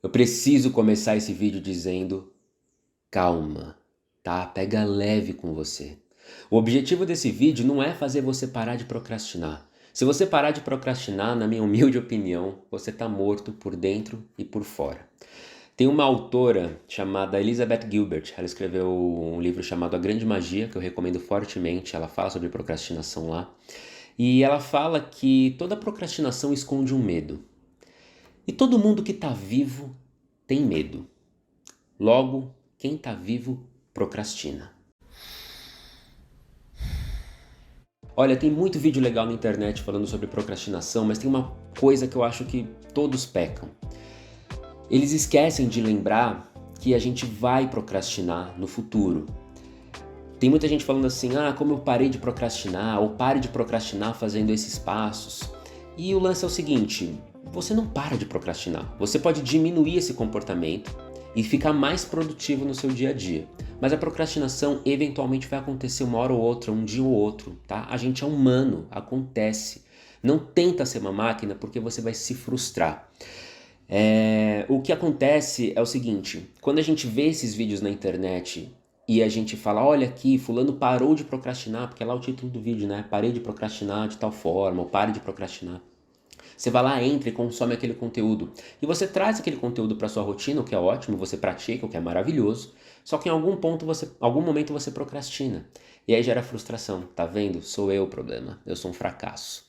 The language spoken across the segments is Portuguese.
Eu preciso começar esse vídeo dizendo calma, tá? Pega leve com você. O objetivo desse vídeo não é fazer você parar de procrastinar. Se você parar de procrastinar, na minha humilde opinião, você tá morto por dentro e por fora. Tem uma autora chamada Elizabeth Gilbert, ela escreveu um livro chamado A Grande Magia, que eu recomendo fortemente, ela fala sobre procrastinação lá. E ela fala que toda procrastinação esconde um medo. E todo mundo que tá vivo tem medo. Logo, quem tá vivo procrastina. Olha, tem muito vídeo legal na internet falando sobre procrastinação, mas tem uma coisa que eu acho que todos pecam. Eles esquecem de lembrar que a gente vai procrastinar no futuro. Tem muita gente falando assim, como eu parei de procrastinar, ou pare de procrastinar fazendo esses passos. E o lance é o seguinte, você não para de procrastinar. Você pode diminuir esse comportamento e ficar mais produtivo no seu dia a dia. Mas a procrastinação eventualmente vai acontecer uma hora ou outra, um dia ou outro, tá? A gente é humano, acontece. Não tenta ser uma máquina porque você vai se frustrar. O que acontece é o seguinte, quando a gente vê esses vídeos na internet e a gente fala, olha aqui, fulano parou de procrastinar, porque é lá o título do vídeo, né? Parei de procrastinar de tal forma, ou pare de procrastinar. Você vai lá, entra e consome aquele conteúdo. E você traz aquele conteúdo para sua rotina, o que é ótimo, você pratica, o que é maravilhoso. Só que em algum momento você procrastina. E aí gera frustração. Tá vendo? Sou eu o problema. Eu sou um fracasso.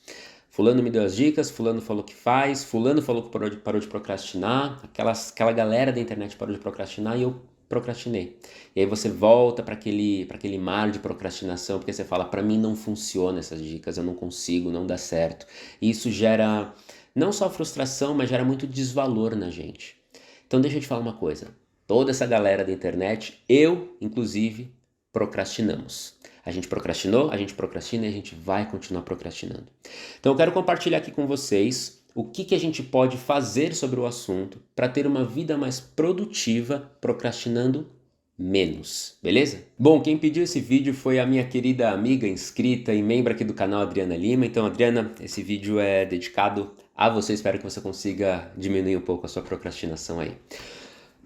Fulano me deu as dicas, fulano falou que faz, fulano falou que parou de procrastinar, aquela galera da internet parou de procrastinar e eu procrastinei. E aí você volta para aquele mar de procrastinação, porque você fala, para mim não funciona essas dicas, eu não consigo, não dá certo. E isso gera não só frustração, mas gera muito desvalor na gente. Então deixa eu te falar uma coisa, toda essa galera da internet, eu inclusive, procrastinamos. A gente procrastinou, a gente procrastina e a gente vai continuar procrastinando. Então eu quero compartilhar aqui com vocês o que a gente pode fazer sobre o assunto para ter uma vida mais produtiva procrastinando menos, beleza? Bom, quem pediu esse vídeo foi a minha querida amiga inscrita e membro aqui do canal, Adriana Lima. Então, Adriana, esse vídeo é dedicado a você. Espero que você consiga diminuir um pouco a sua procrastinação aí.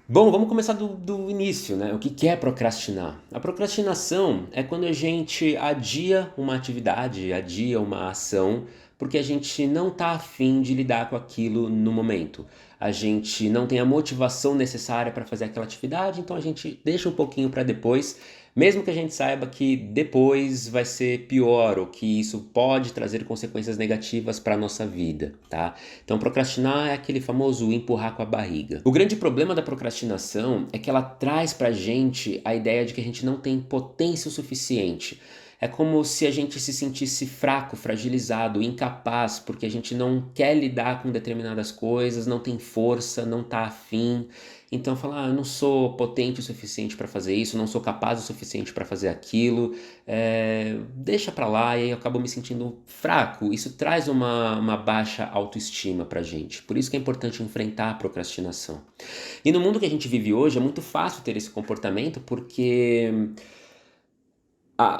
Bom, vamos começar do início, né? O que é procrastinar? A procrastinação é quando a gente adia uma atividade, adia uma ação, porque a gente não está afim de lidar com aquilo no momento. A gente não tem a motivação necessária para fazer aquela atividade, então a gente deixa um pouquinho para depois, mesmo que a gente saiba que depois vai ser pior ou que isso pode trazer consequências negativas para a nossa vida, tá? Então procrastinar é aquele famoso empurrar com a barriga. O grande problema da procrastinação é que ela traz pra gente a ideia de que a gente não tem potência o suficiente. É como se a gente se sentisse fraco, fragilizado, incapaz, porque a gente não quer lidar com determinadas coisas, não tem força, não tá afim. Então fala, eu não sou potente o suficiente para fazer isso, não sou capaz o suficiente para fazer aquilo, deixa pra lá e aí eu acabo me sentindo fraco. Isso traz uma baixa autoestima pra gente. Por isso que é importante enfrentar a procrastinação. E no mundo que a gente vive hoje é muito fácil ter esse comportamento porque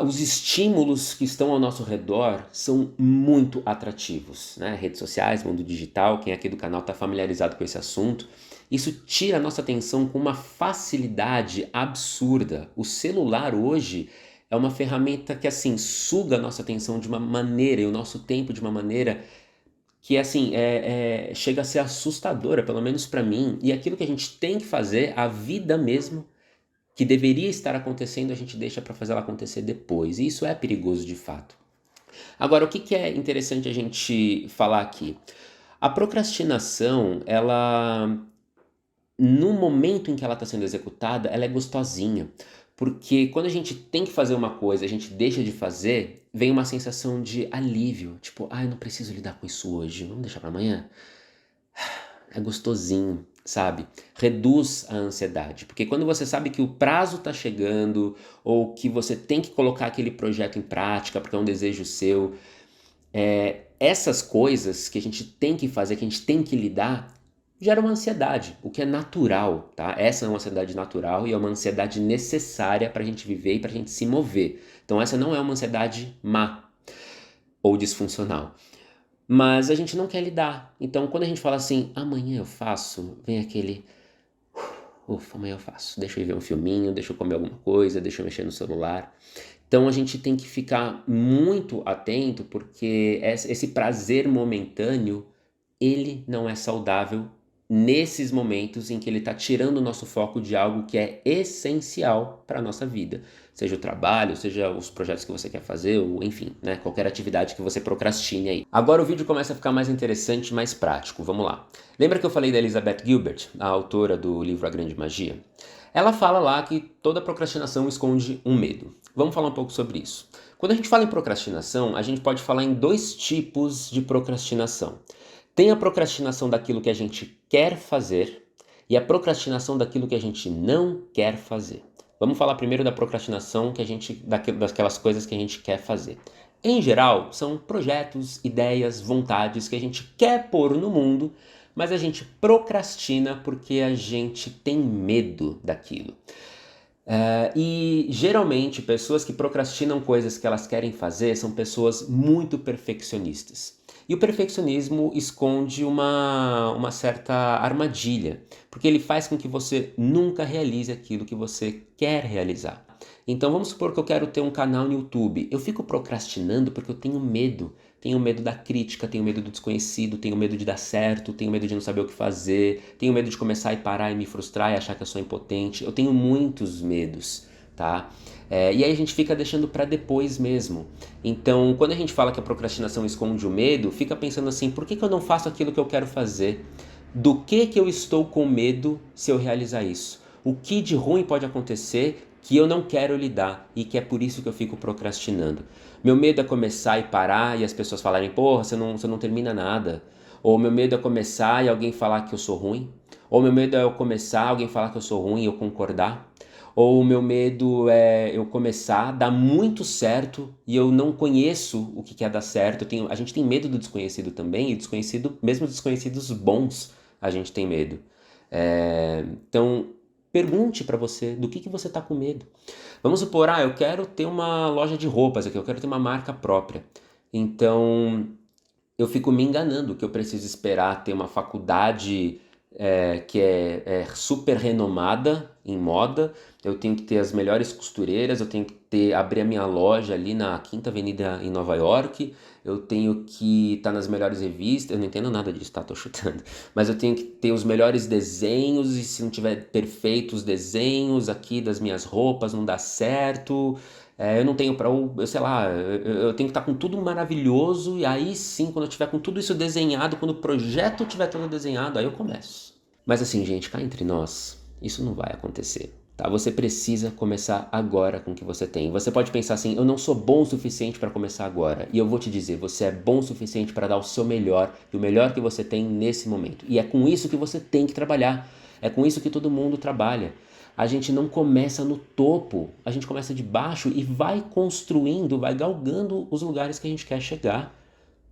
os estímulos que estão ao nosso redor são muito atrativos, né? Redes sociais, mundo digital, quem aqui do canal está familiarizado com esse assunto, isso tira a nossa atenção com uma facilidade absurda. O celular hoje é uma ferramenta que assim suga a nossa atenção de uma maneira e o nosso tempo de uma maneira que assim chega a ser assustadora, pelo menos para mim. E aquilo que a gente tem que fazer, a vida mesmo que deveria estar acontecendo, a gente deixa para fazer ela acontecer depois. E isso é perigoso de fato. Agora, o que é interessante a gente falar aqui? A procrastinação, ela, no momento em que ela está sendo executada, ela é gostosinha. Porque quando a gente tem que fazer uma coisa, a gente deixa de fazer, vem uma sensação de alívio. Tipo, eu não preciso lidar com isso hoje, vamos deixar para amanhã? É gostosinho, sabe? Reduz a ansiedade, porque quando você sabe que o prazo está chegando ou que você tem que colocar aquele projeto em prática porque é um desejo seu, essas coisas que a gente tem que fazer, que a gente tem que lidar, gera uma ansiedade, o que é natural, tá? Essa é uma ansiedade natural e é uma ansiedade necessária para a gente viver e para a gente se mover. Então essa não é uma ansiedade má ou disfuncional. Mas a gente não quer lidar. Então, quando a gente fala assim, amanhã eu faço, vem aquele, ufa, amanhã eu faço. Deixa eu ir ver um filminho, deixa eu comer alguma coisa, deixa eu mexer no celular. Então a gente tem que ficar muito atento porque esse prazer momentâneo, ele não é saudável nesses momentos em que ele está tirando o nosso foco de algo que é essencial para a nossa vida. Seja o trabalho, seja os projetos que você quer fazer, ou enfim, né, qualquer atividade que você procrastine aí. Agora o vídeo começa a ficar mais interessante e mais prático. Vamos lá. Lembra que eu falei da Elizabeth Gilbert, a autora do livro A Grande Magia? Ela fala lá que toda procrastinação esconde um medo. Vamos falar um pouco sobre isso. Quando a gente fala em procrastinação, a gente pode falar em dois tipos de procrastinação. Tem a procrastinação daquilo que a gente quer fazer e a procrastinação daquilo que a gente não quer fazer. Vamos falar primeiro da procrastinação daquelas coisas que a gente quer fazer. Em geral, são projetos, ideias, vontades que a gente quer pôr no mundo, mas a gente procrastina porque a gente tem medo daquilo. E geralmente pessoas que procrastinam coisas que elas querem fazer são pessoas muito perfeccionistas. E o perfeccionismo esconde uma certa armadilha, porque ele faz com que você nunca realize aquilo que você quer realizar. Então vamos supor que eu quero ter um canal no YouTube. Eu fico procrastinando porque eu tenho medo. Tenho medo da crítica, tenho medo do desconhecido, tenho medo de dar certo, tenho medo de não saber o que fazer, tenho medo de começar e parar e me frustrar e achar que eu sou impotente. Eu tenho muitos medos, tá? E aí a gente fica deixando para depois mesmo. Então, quando a gente fala que a procrastinação esconde o medo, fica pensando assim, por que eu não faço aquilo que eu quero fazer? Do que eu estou com medo se eu realizar isso? O que de ruim pode acontecer que eu não quero lidar e que é por isso que eu fico procrastinando? Meu medo é começar e parar e as pessoas falarem, porra, você não termina nada. Ou meu medo é começar e alguém falar que eu sou ruim. Ou meu medo é eu começar, alguém falar que eu sou ruim e eu concordar. Ou o meu medo é eu começar, dar muito certo e eu não conheço o que é dar certo. A gente tem medo do desconhecido também, e desconhecido, mesmo desconhecidos bons, a gente tem medo. Então, pergunte para você do que você está com medo. Vamos supor, eu quero ter uma loja de roupas aqui, eu quero ter uma marca própria. Então, eu fico me enganando que eu preciso esperar ter uma faculdade que é super renomada em moda, eu tenho que ter as melhores costureiras, eu tenho que abrir a minha loja ali na Quinta Avenida em Nova York, eu tenho que estar nas melhores revistas, eu não entendo nada disso, tá? Tô chutando. Mas eu tenho que ter os melhores desenhos e se não tiver perfeitos os desenhos aqui das minhas roupas, não dá certo. Eu não tenho sei lá, eu tenho que estar com tudo maravilhoso e aí sim, quando eu tiver com tudo isso desenhado, quando o projeto tiver todo desenhado, aí eu começo. Mas assim, gente, cá entre nós, isso não vai acontecer, tá? Você precisa começar agora com o que você tem. Você pode pensar assim, eu não sou bom o suficiente para começar agora. E eu vou te dizer, você é bom o suficiente para dar o seu melhor e o melhor que você tem nesse momento. E é com isso que você tem que trabalhar. É com isso que todo mundo trabalha. A gente não começa no topo, a gente começa de baixo e vai construindo, vai galgando os lugares que a gente quer chegar,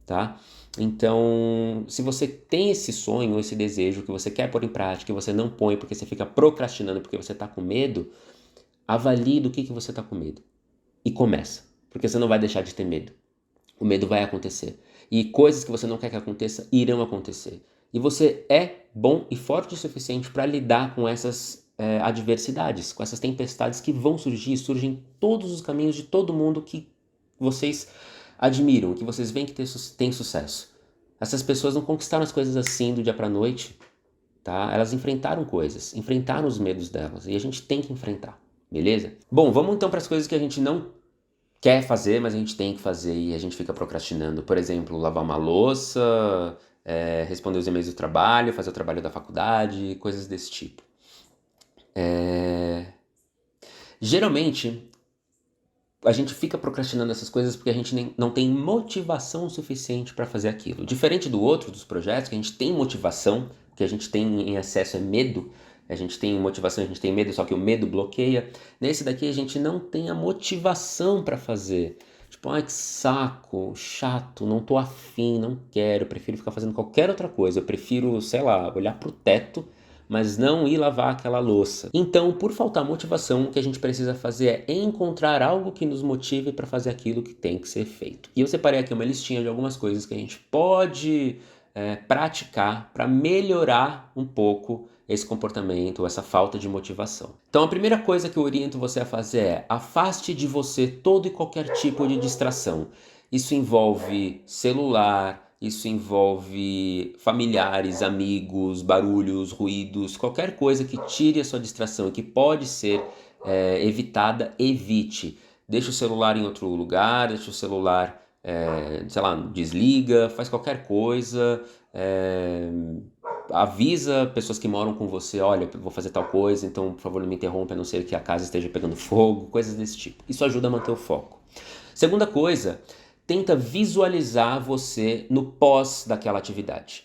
tá? Então, se você tem esse sonho, esse desejo que você quer pôr em prática, que você não põe porque você fica procrastinando porque você está com medo, avalie do que você está com medo e começa, porque você não vai deixar de ter medo. O medo vai acontecer e coisas que você não quer que aconteça irão acontecer. E você é bom e forte o suficiente para lidar com essas adversidades, com essas tempestades que vão surgir, surgem em todos os caminhos de todo mundo que vocês admiram, que vocês veem que tem sucesso. Essas pessoas não conquistaram as coisas assim do dia para a noite, tá? Elas enfrentaram coisas, enfrentaram os medos delas e a gente tem que enfrentar, beleza? Bom, vamos então para as coisas que a gente não quer fazer, mas a gente tem que fazer e a gente fica procrastinando. Por exemplo, lavar uma louça, responder os e-mails do trabalho, fazer o trabalho da faculdade, coisas desse tipo. Geralmente, a gente fica procrastinando essas coisas porque a gente não tem motivação suficiente para fazer aquilo. Diferente do outro, dos projetos, que a gente tem motivação, o que a gente tem em excesso é medo. A gente tem motivação, a gente tem medo, só que o medo bloqueia. Nesse daqui a gente não tem a motivação para fazer. Tipo, ai que saco, chato, não tô afim, não quero, prefiro ficar fazendo qualquer outra coisa. Eu prefiro, sei lá, olhar pro teto, mas não ir lavar aquela louça. Então, por faltar motivação, o que a gente precisa fazer é encontrar algo que nos motive para fazer aquilo que tem que ser feito. E eu separei aqui uma listinha de algumas coisas que a gente pode praticar para melhorar um pouco esse comportamento, essa falta de motivação. Então a primeira coisa que eu oriento você a fazer é afaste de você todo e qualquer tipo de distração. Isso envolve celular, isso envolve familiares, amigos, barulhos, ruídos, qualquer coisa que tire a sua distração e que pode ser evitada, evite. Deixa o celular em outro lugar, deixa o celular, sei lá, desliga, faz qualquer coisa, avisa pessoas que moram com você, olha, vou fazer tal coisa, então por favor não me interrompa, a não ser que a casa esteja pegando fogo, coisas desse tipo. Isso ajuda a manter o foco. Segunda coisa, tenta visualizar você no pós daquela atividade.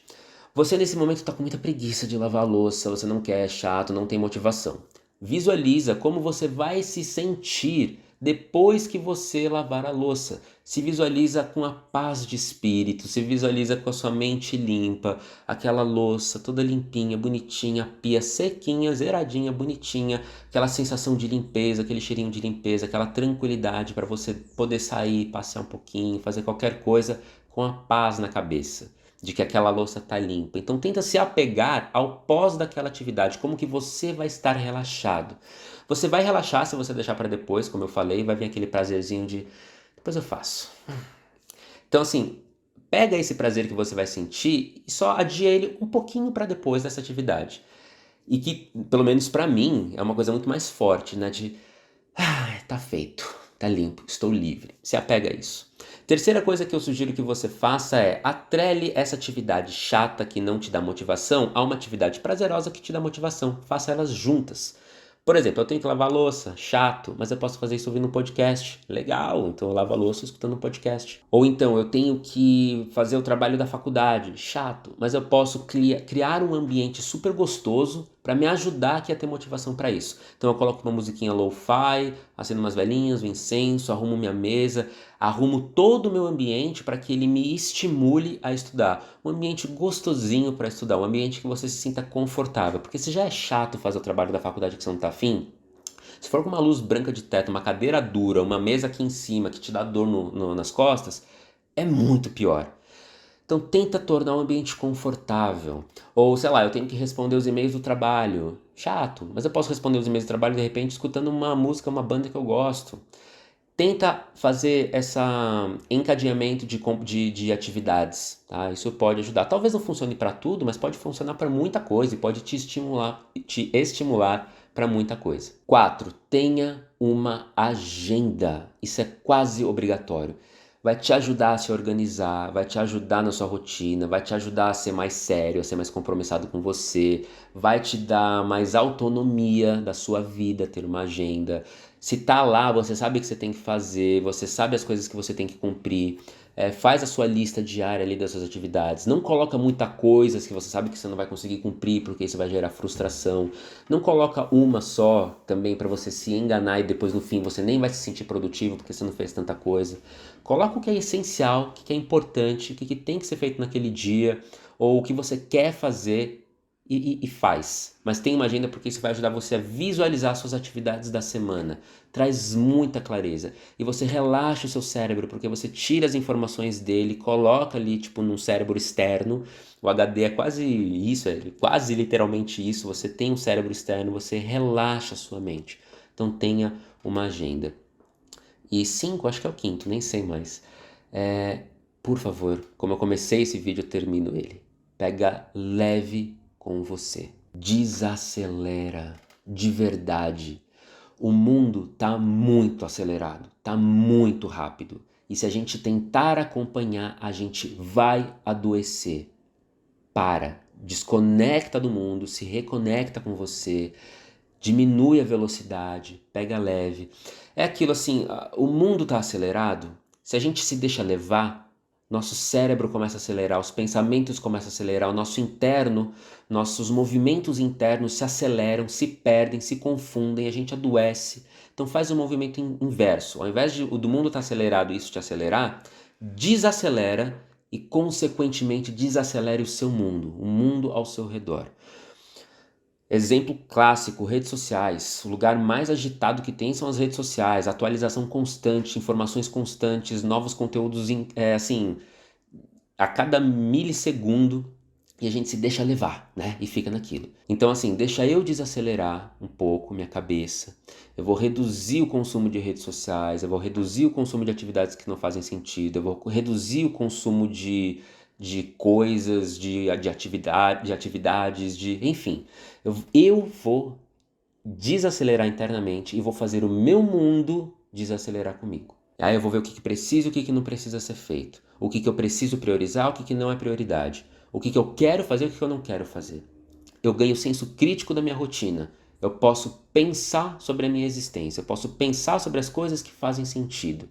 Você nesse momento está com muita preguiça de lavar a louça, você não quer, é chato, não tem motivação. Visualiza como você vai se sentir depois que você lavar a louça. Se visualiza com a paz de espírito, se visualiza com a sua mente limpa, aquela louça toda limpinha, bonitinha, a pia sequinha, zeradinha, bonitinha, aquela sensação de limpeza, aquele cheirinho de limpeza, aquela tranquilidade para você poder sair, passear um pouquinho, fazer qualquer coisa com a paz na cabeça de que aquela louça está limpa. Então tenta se apegar ao pós daquela atividade, como que você vai estar relaxado. Você vai relaxar se você deixar para depois, como eu falei, vai vir aquele prazerzinho de depois eu faço. Então assim, pega esse prazer que você vai sentir e só adia ele um pouquinho para depois dessa atividade. E que, pelo menos para mim, é uma coisa muito mais forte, né? De, tá feito, tá limpo, estou livre. Se apega a isso. Terceira coisa que eu sugiro que você faça é atrele essa atividade chata que não te dá motivação a uma atividade prazerosa que te dá motivação. Faça elas juntas. Por exemplo, eu tenho que lavar a louça, chato, mas eu posso fazer isso ouvindo um podcast. Legal, então eu lavo a louça escutando um podcast. Ou então eu tenho que fazer o trabalho da faculdade, chato, mas eu posso criar um ambiente super gostoso para me ajudar aqui a ter motivação para isso. Então eu coloco uma musiquinha lo-fi, acendo umas velhinhas, um incenso, arrumo minha mesa, arrumo todo o meu ambiente para que ele me estimule a estudar. Um ambiente gostosinho para estudar, um ambiente que você se sinta confortável. Porque se já é chato fazer o trabalho da faculdade que você não está afim, se for com uma luz branca de teto, uma cadeira dura, uma mesa aqui em cima que te dá dor nas costas, é muito pior. Então tenta tornar o ambiente confortável. Ou sei lá, eu tenho que responder os e-mails do trabalho. Chato, mas eu posso responder os e-mails do trabalho de repente escutando uma música, uma banda que eu gosto. Tenta fazer esse encadeamento de atividades, tá? Isso pode ajudar. Talvez não funcione para tudo, mas pode funcionar para muita coisa e pode te estimular para muita coisa. 4. Tenha uma agenda. Isso é quase obrigatório. Vai te ajudar a se organizar, vai te ajudar na sua rotina, vai te ajudar a ser mais sério, a ser mais compromissado com você, vai te dar mais autonomia da sua vida, ter uma agenda. Se tá lá, você sabe o que você tem que fazer, você sabe as coisas que você tem que cumprir, faz a sua lista diária ali das suas atividades. Não coloca muita coisa que você sabe que você não vai conseguir cumprir, porque isso vai gerar frustração. Não coloca uma só também para você se enganar e depois no fim você nem vai se sentir produtivo porque você não fez tanta coisa. Coloca o que é essencial, o que é importante, o que tem que ser feito naquele dia, ou o que você quer fazer e faz. Mas tem uma agenda porque isso vai ajudar você a visualizar suas atividades da semana. Traz muita clareza. E você relaxa o seu cérebro porque você tira as informações dele, coloca ali tipo num cérebro externo. O HD é quase isso, é quase literalmente isso. Você tem um cérebro externo, você relaxa a sua mente. Então tenha uma agenda. E 5, acho que é o quinto, nem sei mais. Por favor, como eu comecei esse vídeo, eu termino ele. Pega leve com você. Desacelera de verdade. O mundo tá muito acelerado, tá muito rápido. E se a gente tentar acompanhar, a gente vai adoecer. Para, desconecta do mundo, se reconecta com você, diminui a velocidade, pega leve. É aquilo assim, o mundo tá acelerado, se a gente se deixa levar, nosso cérebro começa a acelerar, os pensamentos começam a acelerar, o nosso interno, nossos movimentos internos se aceleram, se perdem, se confundem, a gente adoece. Então faz o movimento inverso. Ao invés do mundo estar acelerado e isso te acelerar, desacelera e consequentemente desacelere o seu mundo, o mundo ao seu redor. Exemplo clássico, redes sociais. O lugar mais agitado que tem são as redes sociais. Atualização constante, informações constantes, novos conteúdos, assim, a cada milissegundo e a gente se deixa levar, né? E fica naquilo. Então, assim, deixa eu desacelerar um pouco minha cabeça. Eu vou reduzir o consumo de redes sociais, eu vou reduzir o consumo de atividades que não fazem sentido, eu vou reduzir o consumo de coisas, de atividades, enfim. Eu vou desacelerar internamente e vou fazer o meu mundo desacelerar comigo. Aí eu vou ver o que precisa e o que não precisa ser feito. O que eu preciso priorizar, o que não é prioridade. O que eu quero fazer e o que eu não quero fazer. Eu ganho senso crítico da minha rotina. Eu posso pensar sobre a minha existência. Eu posso pensar sobre as coisas que fazem sentido.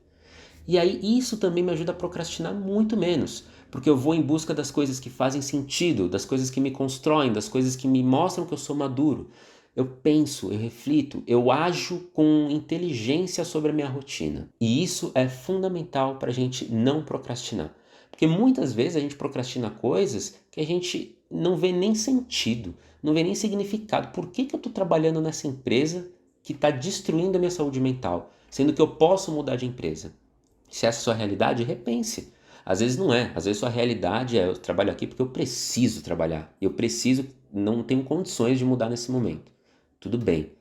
E aí isso também me ajuda a procrastinar muito menos. Porque eu vou em busca das coisas que fazem sentido, das coisas que me constroem, das coisas que me mostram que eu sou maduro. Eu penso, eu reflito, eu ajo com inteligência sobre a minha rotina. E isso é fundamental para a gente não procrastinar. Porque muitas vezes a gente procrastina coisas que a gente não vê nem sentido, não vê nem significado. Por que eu estou trabalhando nessa empresa que está destruindo a minha saúde mental, sendo que eu posso mudar de empresa? Se essa é a sua realidade, repense. Às vezes não é. Às vezes sua realidade é: eu trabalho aqui porque eu preciso trabalhar. Eu preciso, não tenho condições de mudar nesse momento. Tudo bem.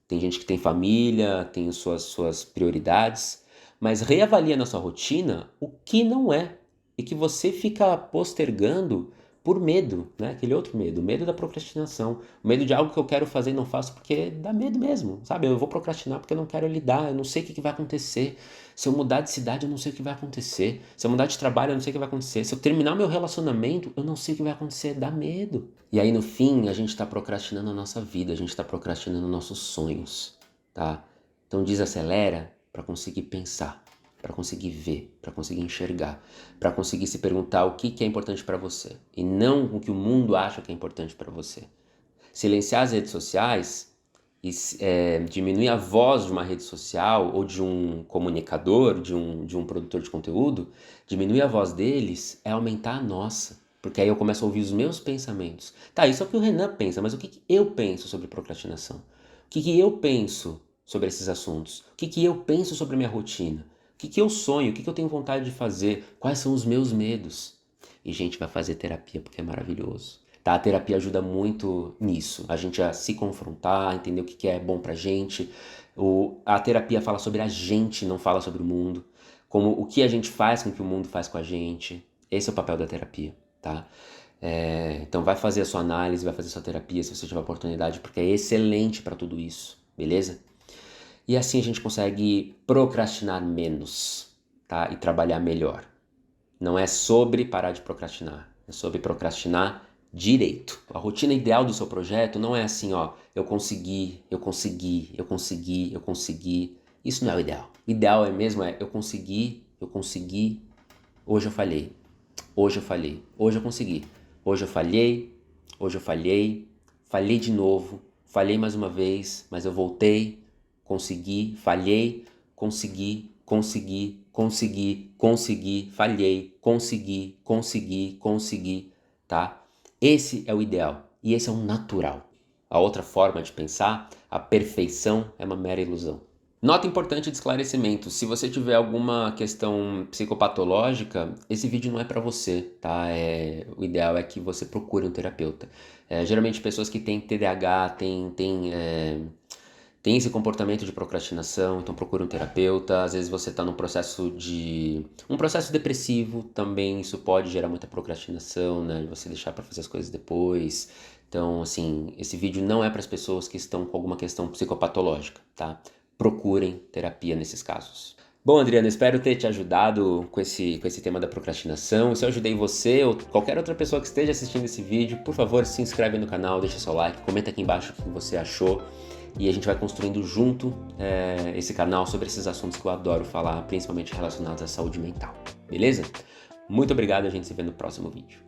Tem gente que tem família, tem suas prioridades, mas reavalia na sua rotina o que não é e que você fica postergando por medo, né? Aquele outro medo, o medo da procrastinação, o medo de algo que eu quero fazer e não faço porque dá medo mesmo, sabe? Eu vou procrastinar porque eu não quero lidar, eu não sei o que vai acontecer. Se eu mudar de cidade, eu não sei o que vai acontecer. Se eu mudar de trabalho, eu não sei o que vai acontecer. Se eu terminar meu relacionamento, eu não sei o que vai acontecer, dá medo. E aí no fim, a gente está procrastinando a nossa vida, a gente está procrastinando nossos sonhos, tá? Então desacelera para conseguir pensar, para conseguir ver, para conseguir enxergar, para conseguir se perguntar o que é importante para você e não o que o mundo acha que é importante para você. Silenciar as redes sociais e diminuir a voz de uma rede social ou de um comunicador, de um produtor de conteúdo, diminuir a voz deles é aumentar a nossa. Porque aí eu começo a ouvir os meus pensamentos. Tá, isso é o que o Renan pensa, mas o que eu penso sobre procrastinação? O que eu penso sobre esses assuntos? O que eu penso sobre a minha rotina? O que eu sonho? O que eu tenho vontade de fazer? Quais são os meus medos? E gente, vai fazer terapia porque é maravilhoso. Tá? A terapia ajuda muito nisso, a gente a se confrontar, entender o que é bom pra gente. A terapia fala sobre a gente, não fala sobre o mundo. Como o que a gente faz com o que o mundo faz com a gente. Esse é o papel da terapia, tá? Então vai fazer a sua análise, vai fazer a sua terapia se você tiver oportunidade, porque é excelente para tudo isso, beleza? E assim a gente consegue procrastinar menos, tá? E trabalhar melhor. Não é sobre parar de procrastinar, é sobre procrastinar direito. A rotina ideal do seu projeto não é assim, ó, eu consegui, eu consegui, eu consegui, eu consegui. Isso não é o ideal. O ideal mesmo eu consegui, hoje eu falhei, hoje eu falhei, hoje eu consegui, hoje eu falhei, hoje eu falhei, falhei de novo, falhei mais uma vez, mas eu voltei, consegui, falhei, consegui, consegui, consegui, consegui, falhei, consegui, consegui, consegui, tá? Esse é o ideal e esse é o natural. A outra forma de pensar, a perfeição, é uma mera ilusão. Nota importante de esclarecimento: se você tiver alguma questão psicopatológica, esse vídeo não é para você, tá? O ideal é que você procure um terapeuta. Geralmente pessoas que têm TDAH têm esse comportamento de procrastinação, então procure um terapeuta. Às vezes você está num processo depressivo, também isso pode gerar muita procrastinação, né? Você deixar para fazer as coisas depois. Então, assim, esse vídeo não é para as pessoas que estão com alguma questão psicopatológica, tá? Procurem terapia nesses casos. Bom, Adriana, espero ter te ajudado com esse tema da procrastinação. Se eu ajudei você ou qualquer outra pessoa que esteja assistindo esse vídeo, por favor, se inscreve no canal, deixa seu like, comenta aqui embaixo o que você achou. E a gente vai construindo junto esse canal sobre esses assuntos que eu adoro falar, principalmente relacionados à saúde mental. Beleza? Muito obrigado, a gente se vê no próximo vídeo.